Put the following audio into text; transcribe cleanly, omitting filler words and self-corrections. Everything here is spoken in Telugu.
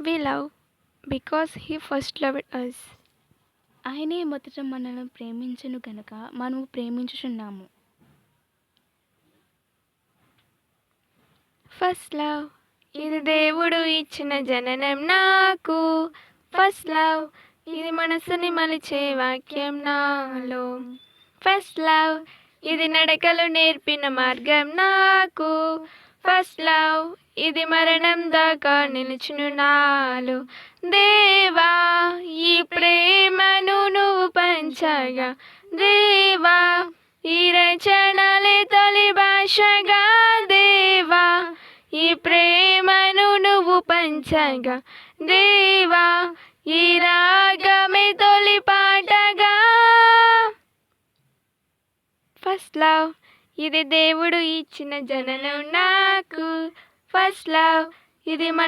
We love because He first loved us. ఆయనే మొదట మనల్ని ప్రేమించెను గనుక మనము ప్రేమించుచున్నాము. ఫస్ట్ లవ్ ఇది దేవుడు ఇచ్చిన జననం నాకు. ఫస్ట్ లవ్ ఇది మనసుని మలిచే వాక్యం నాలో. ఫస్ట్ లవ్ ఇది నడకలు నేర్పిన మార్గం నాకు. ఫస్ట్ లవ్ ఇది మరణం దాకా నిలుచును నాలో. దేవా ఈ ప్రేమను నువ్వు పంచగా, దేవా ఈ రచనలే తొలి భాషగా, దేవా ఈ ప్రేమను నువ్వు పంచగా, దేవా ఈ రాగమే తొలి పాటగా. ఫస్ట్ లవ్ ఇది దేవుడు ఇచ్చిన జననం నాకు. ఫస్ట్ లవ్ ఇది